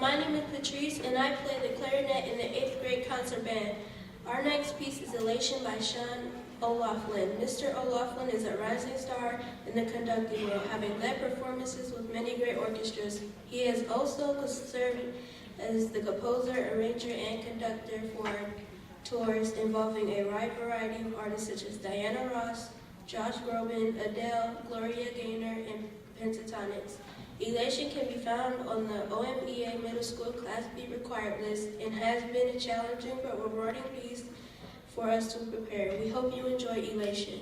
My name is Patrice, and I play the clarinet in the 8th grade concert band. Our next piece is Elation by Sean O'Loughlin. Mr. O'Loughlin is a rising star in the conducting world, having led performances with many great orchestras. He has also served as the composer, arranger, and conductor for tours involving a wide variety of artists such as Diana Ross, Josh Groban, Adele, Gloria Gaynor, and Pentatonics. Elation can be found on the OMEA Middle School Class B required list and has been a challenging but rewarding piece for us to prepare. We hope you enjoy Elation.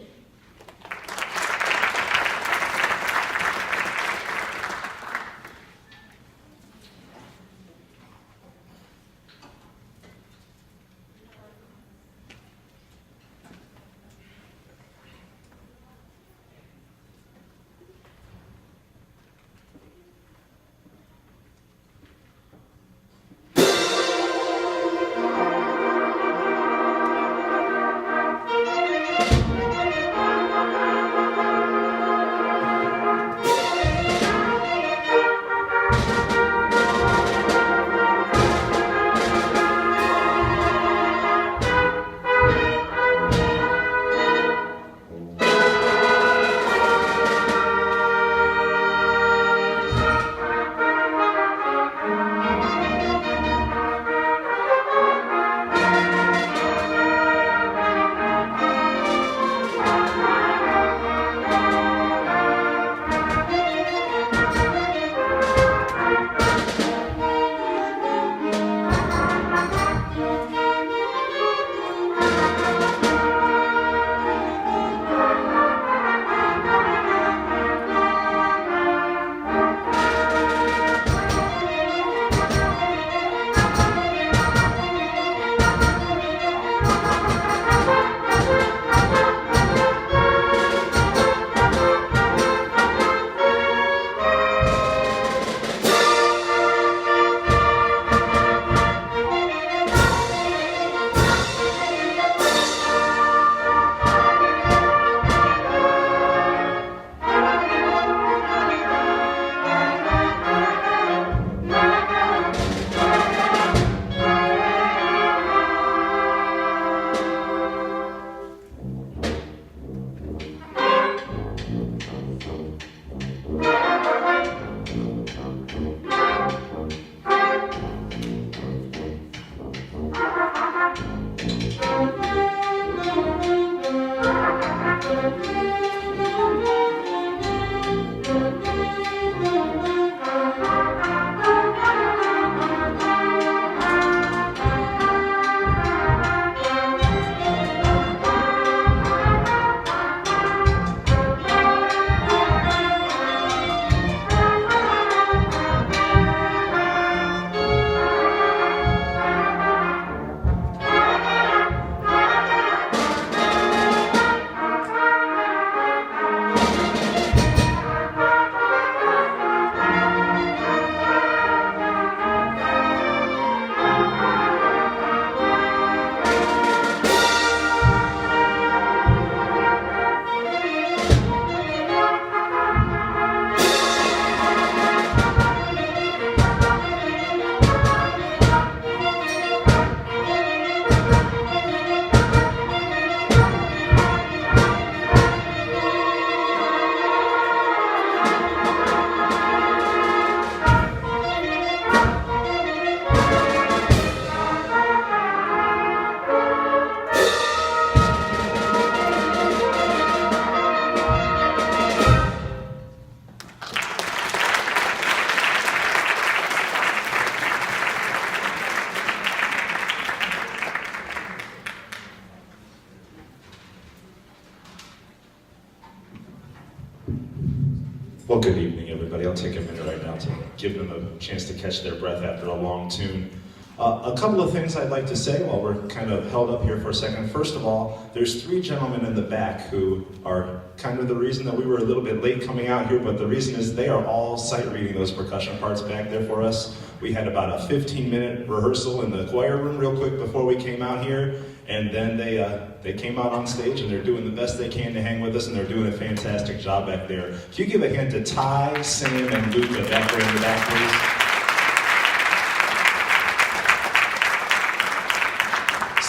Well, good evening, everybody. I'll take a minute right now to give them a chance to catch their breath after a long tune. A couple of things I'd like to say while we're kind of held up here for a second. First of all, there's three gentlemen in the back who are kind of the reason that we were a little bit late coming out here, but the reason is they are all sight reading those percussion parts back there for us. We had about a 15-minute rehearsal in the choir room real quick before we came out here, and then they came out on stage and they're doing the best they can to hang with us, and they're doing a fantastic job back there. Can you give a hand to Ty, Sam, and Luca back there in the back, please?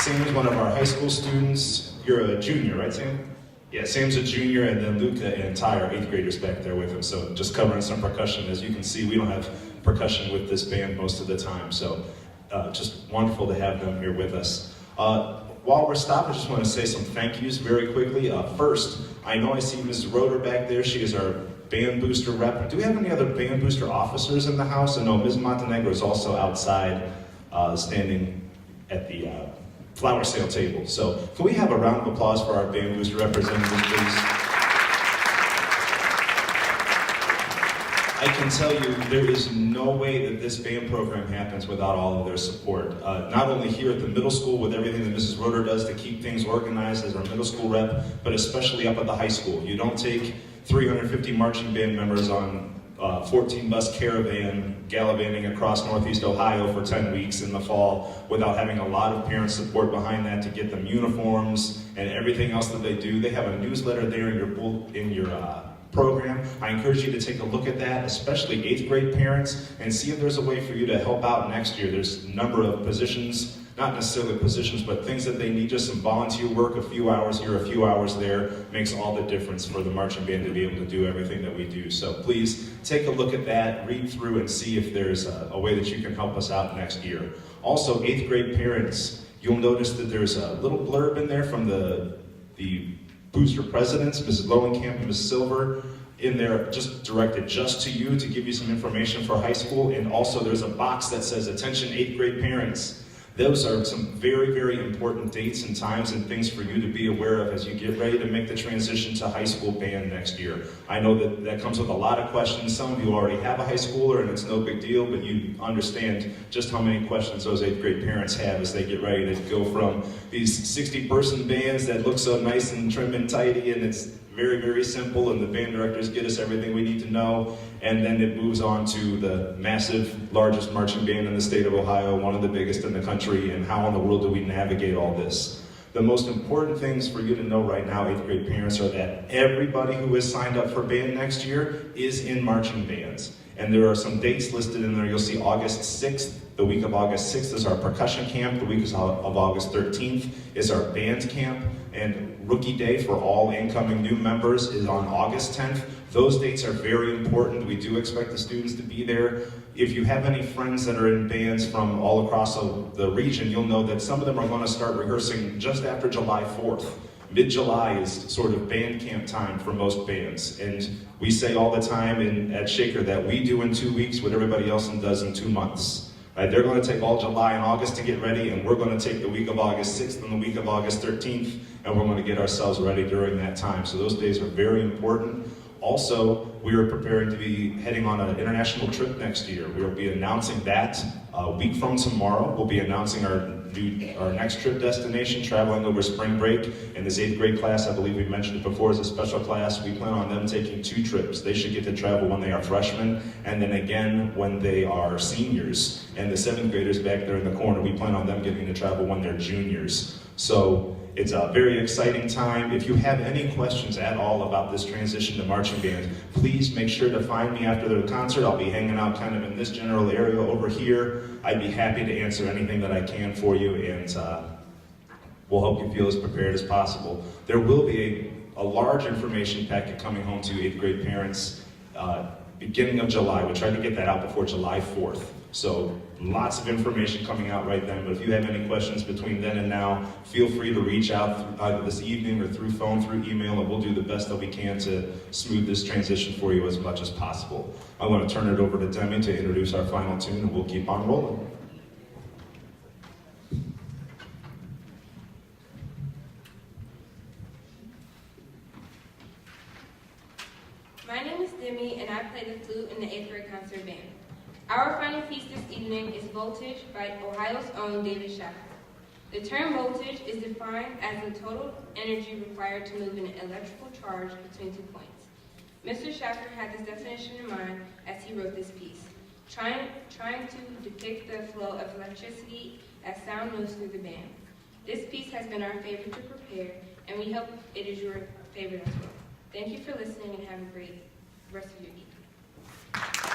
Sam's one of our high school students. You're a junior, right, Sam? Yeah, Sam's a junior, and then Luca and Ty are 8th graders back there with him. So just covering some percussion. As you can see, we don't have percussion with this band most of the time. So just wonderful to have them here with us. While we're stopped, I just want to say some thank yous very quickly. First, I know I see Mrs. Roeder back there. She is our band booster rep. Do we have any other band booster officers in the house? I know Ms. Montenegro is also outside standing at the flower sale table. So can we have a round of applause for our band booster representative, please? I can tell you there is no way that this band program happens without all of their support. Not only here at the middle school with everything that Mrs. Roeder does to keep things organized as our middle school rep, but especially up at the high school. You don't take 350 marching band members on 14-bus caravan gallivanting across Northeast Ohio for 10 weeks in the fall without having a lot of parent support behind that to get them uniforms and everything else that they do. They have a newsletter there in your program. I encourage you to take a look at that, especially 8th grade parents, and see if there's a way for you to help out next year. There's a number of positions, not necessarily positions, but things that they need, just some volunteer work, a few hours here, a few hours there, makes all the difference for the marching band to be able to do everything that we do. So please take a look at that, read through, and see if there's a way that you can help us out next year. Also, 8th grade parents, you'll notice that there's a little blurb in there from the booster presidents, Mrs. Lowenkamp and Mrs. Silver, in there just directed just to you to give you some information for high school. And also there's a box that says, attention 8th grade parents. Those are some very, very important dates and times and things for you to be aware of as you get ready to make the transition to high school band next year. I know that that comes with a lot of questions. Some of you already have a high schooler and it's no big deal, but you understand just how many questions those 8th grade parents have as they get ready to go from these 60-person bands that look so nice and trim and tidy, and it's very, very simple, and the band directors get us everything we need to know, and then it moves on to the massive, largest marching band in the state of Ohio, one of the biggest in the country, and how in the world do we navigate all this? The most important things for you to know right now, 8th grade parents, are that everybody who is signed up for band next year is in marching bands. And there are some dates listed in there. You'll see August 6th. The week of August 6th is our percussion camp. The week of August 13th is our band camp. And Rookie Day for all incoming new members is on August 10th. Those dates are very important. We do expect the students to be there. If you have any friends that are in bands from all across the region, you'll know that some of them are going to start rehearsing just after July 4th. Mid-July is sort of band camp time for most bands. And we say all the time at Shaker that we do in 2 weeks what everybody else does in 2 months. Right? They're going to take all July and August to get ready, and we're going to take the week of August 6th and the week of August 13th, and we're going to get ourselves ready during that time. So those days are very important. Also, we are preparing to be heading on an international trip next year. We will be announcing that a week from tomorrow. We'll be announcing our next trip destination, traveling over spring break. And this 8th grade class, I believe we mentioned it before, is a special class. We plan on them taking 2 trips. They should get to travel when they are freshmen, and then again when they are seniors. And the 7th graders back there in the corner, we plan on them getting to travel when they're juniors. So it's a very exciting time. If you have any questions at all about this transition to marching band, please make sure to find me after the concert. I'll be hanging out kind of in this general area over here. I'd be happy to answer anything that I can for you, and we'll help you feel as prepared as possible. There will be a large information packet coming home to 8th grade parents beginning of July. We tried to get that out before July 4th. So lots of information coming out right then, but if you have any questions between then and now, feel free to reach out either this evening or through phone, through email, and we'll do the best that we can to smooth this transition for you as much as possible. I want to turn it over to Demi to introduce our final tune, and we'll keep on rolling. My name is Demi, and I play the flute in the 8th grade concert band. Our final piece this evening is Voltage by Ohio's own David Shaffer. The term voltage is defined as the total energy required to move an electrical charge between 2 points. Mr. Shaffer had this definition in mind as he wrote this piece, trying to depict the flow of electricity as sound moves through the band. This piece has been our favorite to prepare, and we hope it is your favorite as well. Thank you for listening, and have a great rest of your evening.